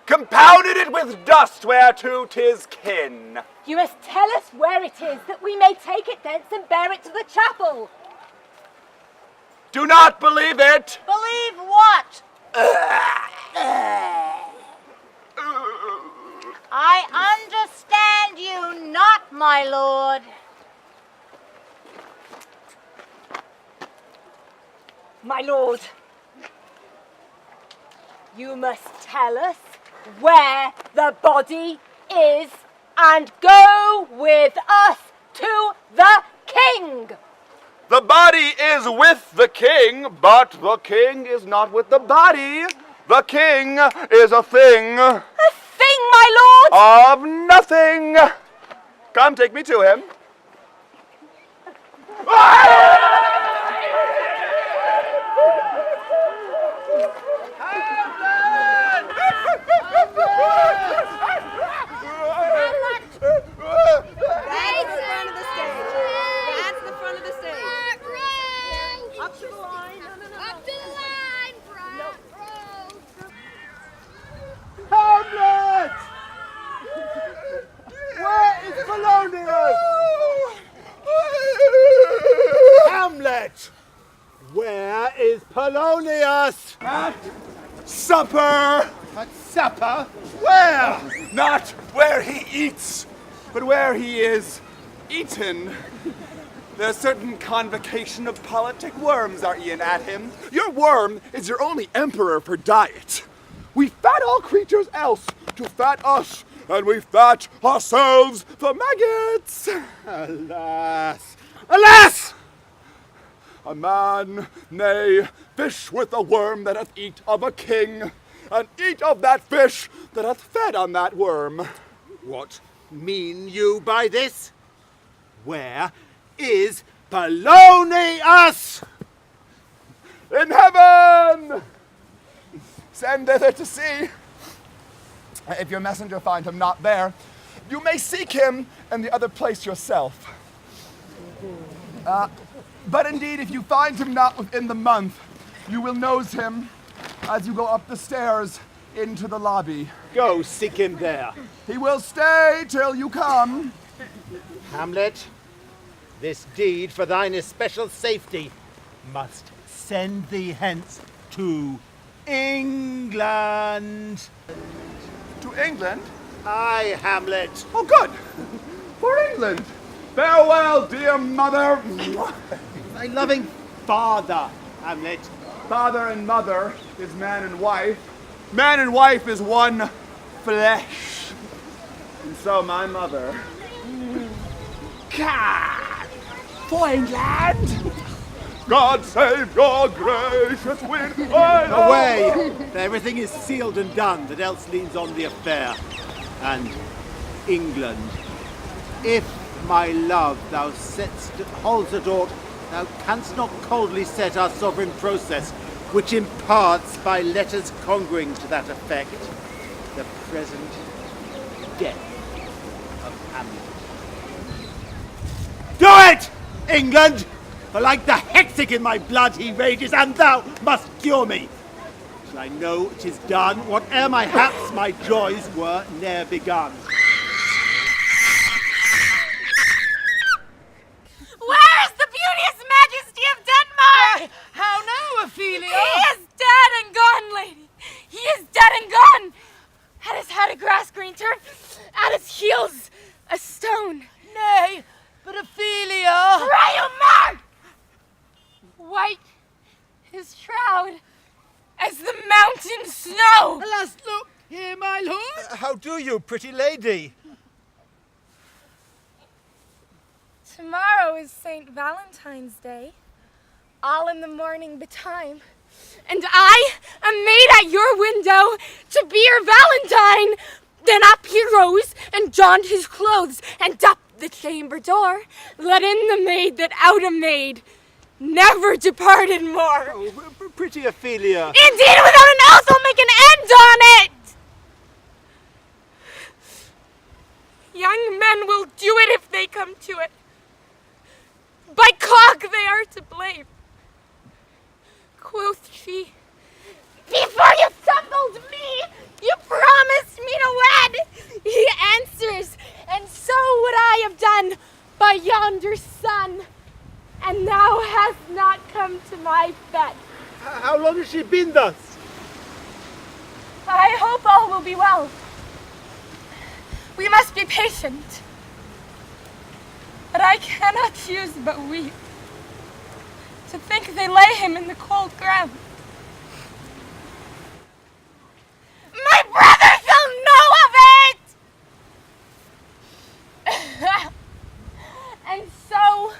Compounded it with dust whereto 'tis kin. You must tell us where it is, that we may take it thence and bear it to the chapel. Do not believe it. Believe what? I understand you not, my lord. My lord, you must tell us where the body is and go with us to the king. The body is with the king, but the king is not with the body. The king is a thing. A thing, my lord? Of nothing. Come, take me to him. Hamlet! Where is Polonius? Hamlet! Where is Polonius? At supper. At supper? Where? Not where he eats, but where he is eaten. There's certain convocation of politic worms are e'en at him. Your worm is your only emperor for diet. We fat all creatures else to fat us, and we fat ourselves for maggots. Alas! Alas! A man, nay, fish with a worm that hath eat of a king, and eat of that fish that hath fed on that worm. What mean you by this? Where is Polonius? In heaven! Send thither to see. If your messenger find him not there, you may seek him in the other place yourself. But indeed, if you find him not within the month, you will nose him as you go up the stairs into the lobby. Go seek him there. He will stay till you come. Hamlet, this deed for thine especial safety must send thee hence to England. To England? Aye, Hamlet. Oh, good. For England. Farewell, dear mother. Thy loving father, Hamlet. Father and mother is man and wife. Man and wife is one flesh. And so my mother. God, for England. God save your gracious wind. Away! Everything is sealed and done that else leans on the affair. And England, if my love thou holds at aught, thou canst not coldly set our sovereign process, which imparts by letters congruing to that effect the present death of Hamlet. Do it, England! For like the hectic in my blood he rages, and thou must cure me. Till I know 'tis done, whate'er my haps, my joys were ne'er begun. Where is the beauteous majesty of Denmark? How now, Ophelia? He is dead and gone, lady. He is dead and gone. At his head a grass green turf, at his heels a stone. Nay, as shroud as the mountain snow. Alas, look here, my lord. How do you, pretty lady? Tomorrow is St. Valentine's Day, all in the morning betime, and I am made at your window to be your Valentine. Then up he rose, and donned his clothes, and up the chamber door, let in the maid that out a maid never departed more. Oh, pretty Ophelia. Indeed, without an oath I'll make an end on it! Young men will do it if they come to it. By cock they are to blame. Quoth she, before you suckled me, you promised me to wed. He answers, and so would I have done by yonder sun. And thou hast not come to my bed. How long has she been thus? I hope all will be well. We must be patient. But I cannot choose but weep to think they lay him in the cold ground. My brother shall know of it! And so,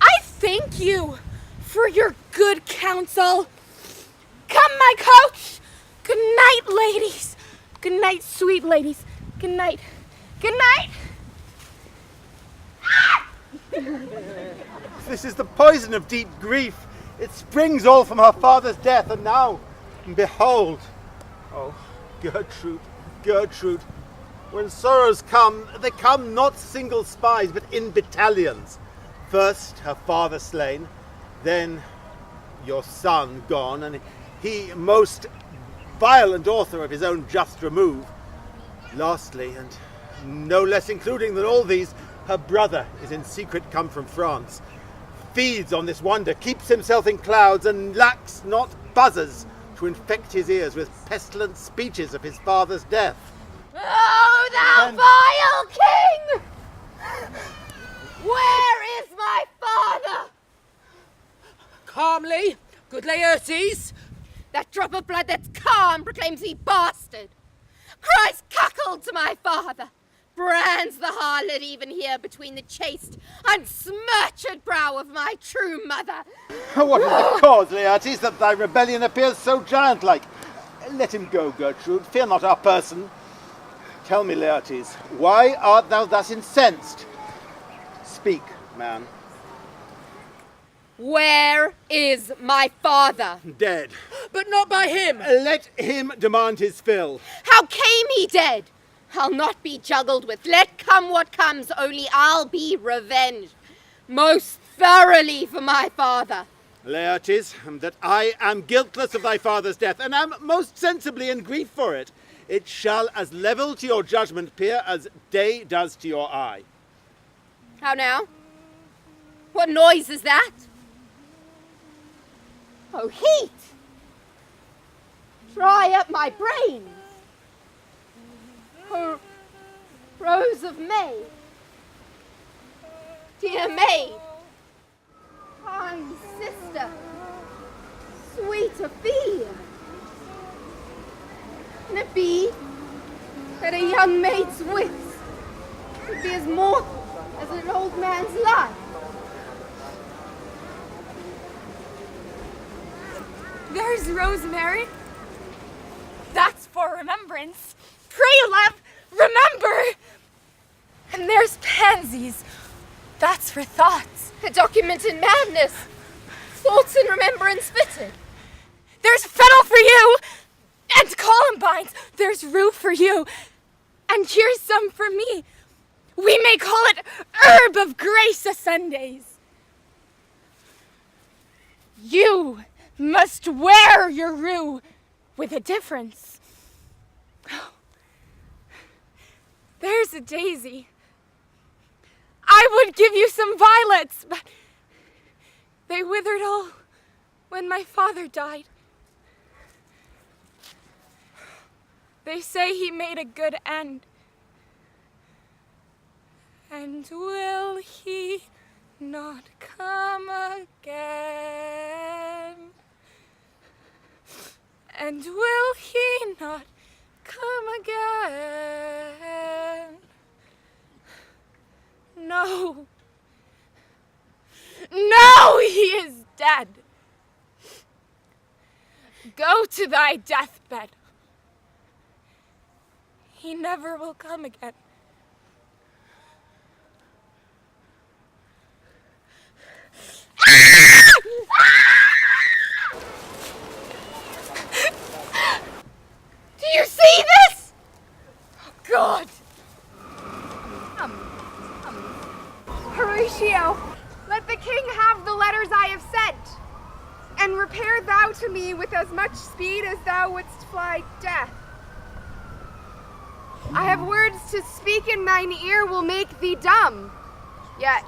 I thank you for your good counsel. Come, my coach. Good night, ladies. Good night, sweet ladies. Good night. Good night. This is the poison of deep grief. It springs all from her father's death, and now, behold. Oh, Gertrude, Gertrude. When sorrows come, they come not single spies, but in battalions. First, her father slain, then your son gone, and he most violent author of his own just remove. Lastly, and no less including than all these, her brother is in secret come from France, feeds on this wonder, keeps himself in clouds, and lacks not buzzers to infect his ears with pestilent speeches of his father's death. Oh, thou vile king! Where is my father? Calmly, good Laertes. That drop of blood that's calm proclaims thee bastard. Cries cuckold to my father. Brands the harlot even here between the chaste, unsmirched brow of my true mother. What is the cause, Laertes, that thy rebellion appears so giant-like? Let him go, Gertrude. Fear not our person. Tell me, Laertes, why art thou thus incensed? Speak, man. Where is my father? Dead. But not by him. Let him demand his fill. How came he dead? I'll not be juggled with. Let come what comes, only I'll be revenged. Most thoroughly for my father. Laertes, that I am guiltless of thy father's death, and am most sensibly in grief for it. It shall as level to your judgment appear as day does to your eye. How now? What noise is that? Oh, heat! Dry up my brains. Oh, Rose of May. Dear maid. Kind sister. Sweet Ophelia. Can it be that a young maid's wits could be as mortal as an old man's life? There's rosemary. That's for remembrance. Pray, love, remember. And there's pansies. That's for thoughts. A document in madness. Thoughts and remembrance fitted. There's fennel for you. And columbines. There's rue for you. And here's some for me. We may call it herb of grace a Sundays. You must wear your rue with a difference. There's a daisy. I would give you some violets, but they withered all when my father died. They say he made a good end. And will he not come again? And will he not come again? No. No, he is dead. Go to thy deathbed. He never will come again. Do you see this? Oh, God. Horatio, let the king have the letters I have sent, and repair thou to me with as much speed as thou wouldst fly death. I have words to speak in thine ear will make thee dumb, yet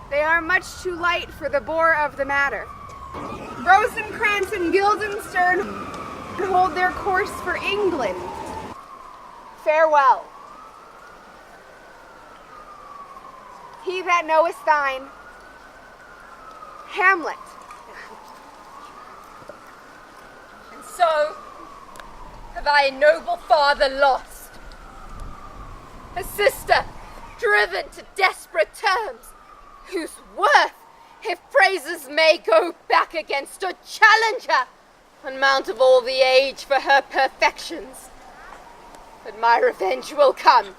they are much too light for the bore of the matter. Rosencrantz and Guildenstern hold their course for England. Farewell. He that knoweth thine, Hamlet. And so have I a noble father lost, a sister driven to desperate terms, whose worth, if praises may go back against, or challenge her on mount of all the age for her perfections. But my revenge will come.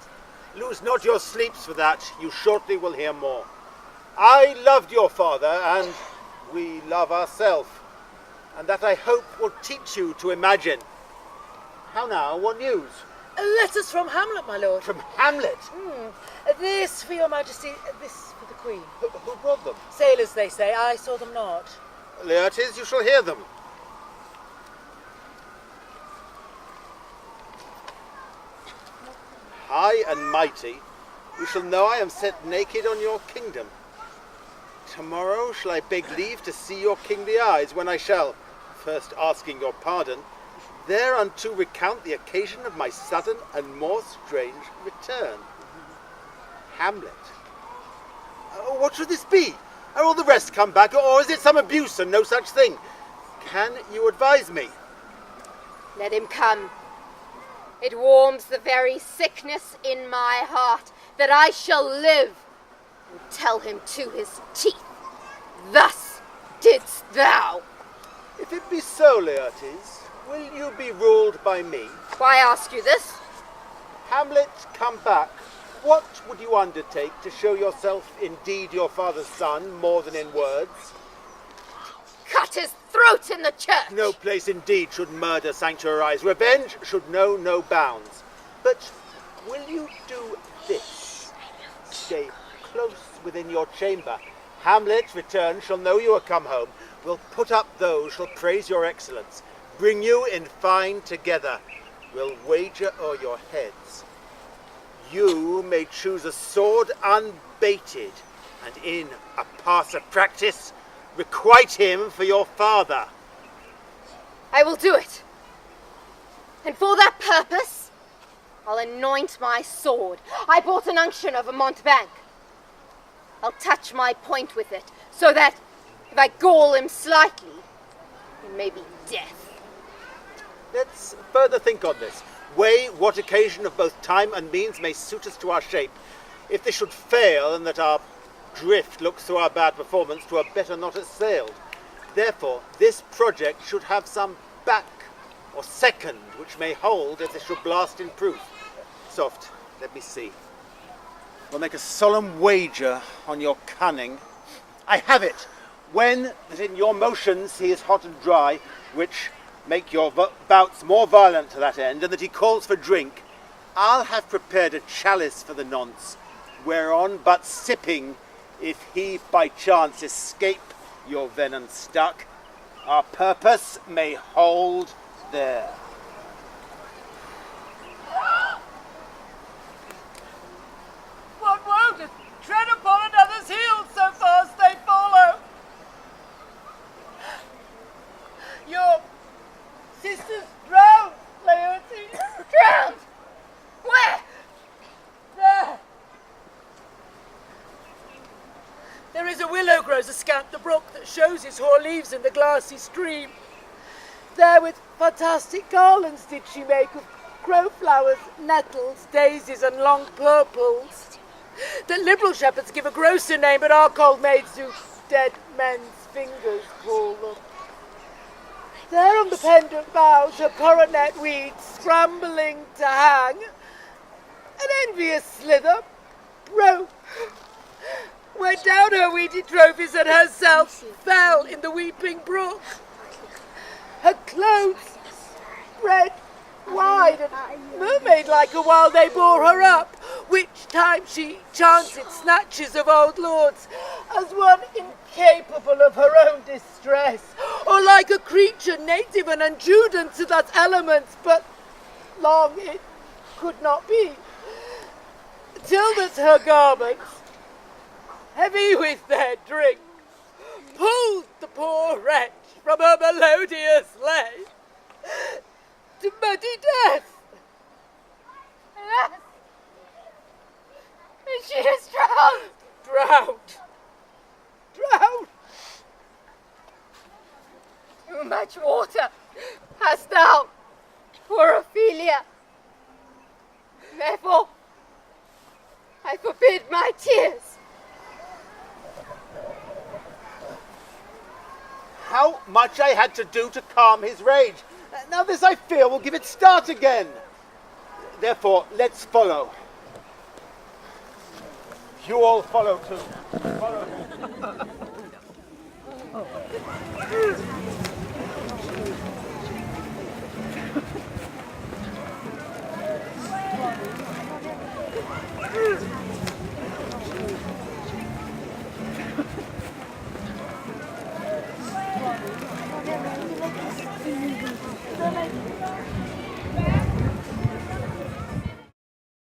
Lose not your sleeps for that, you shortly will hear more. I loved your father, and we love ourselves, and that I hope will teach you to imagine. How now, what news? Letters from Hamlet, my lord. From Hamlet? This for your majesty, this for the queen. Who brought them? Sailors, they say. I saw them not. Laertes, you shall hear them. High and mighty, you shall know I am set naked on your kingdom. Tomorrow shall I beg leave to see your kingly eyes, when I shall, first asking your pardon, thereunto recount the occasion of my sudden and more strange return. Hamlet. What should this be? Are all the rest come back, or is it some abuse and no such thing? Can you advise me? Let him come. It warms the very sickness in my heart that I shall live and tell him to his teeth, thus didst thou. If it be so, Laertes, will you be ruled by me? Why ask you this? Hamlet, come back. What would you undertake to show yourself indeed your father's son, more than in words? Cut his throat in the church. No place indeed should murder sanctuarize. Revenge should know no bounds. But will you do this? Stay close within your chamber. Hamlet's return shall know you are come home. Will put up those shall praise your excellence. Bring you in fine together. Will wager o'er your heads. You may choose a sword unbaited, and in a pass of practice, requite him for your father. I will do it. And for that purpose, I'll anoint my sword. I bought an unction of a mountebank. I'll touch my point with it, so that if I gall him slightly, it may be death. Let's further think on this. Weigh what occasion of both time and means may suit us to our shape. If this should fail, and that our drift looks through our bad performance, 'twere better not have sailed. Therefore, this project should have some back or second, which may hold if it should blast in proof. Soft, let me see. We'll make a solemn wager on your cunning. I have it. When that in your motions he is hot and dry, which make your bouts more violent to that end, and that he calls for drink, I'll have prepared a chalice for the nonce, whereon but sipping, if he by chance escape your venom stuck, our purpose may hold there. What woe to tread upon another's heels so fast they follow? Your sister's drowned, Laertes. Drowned! Where? There. There is a willow grows askant the brook that shows his hoar leaves in the glassy stream. There with fantastic garlands did she make of crowflowers, nettles, daisies, and long purples. The liberal shepherds give a grosser name, but our cold maids do dead men's fingers call them. There on the pendant boughs her coronet weeds, scrambling to hang, an envious slither broke, went down her weedy trophies, and herself fell in the weeping brook. Her clothes spread wide and mermaid-like a while they bore her up, which time she chanted snatches of old lords, as one incapable of her own distress, or like a creature native and unjudant to that element, but long it could not be, till that her garments, heavy with their drink, pulled the poor wretch from her melodious lay to muddy death. Alas! She is drowned! Drowned! Drowned! Too much water hast thou for Ophelia. Therefore, I forbid my tears. How much I had to do to calm his rage. Now this, I fear, will give it start again. Therefore, let's follow. You all follow too. Follow.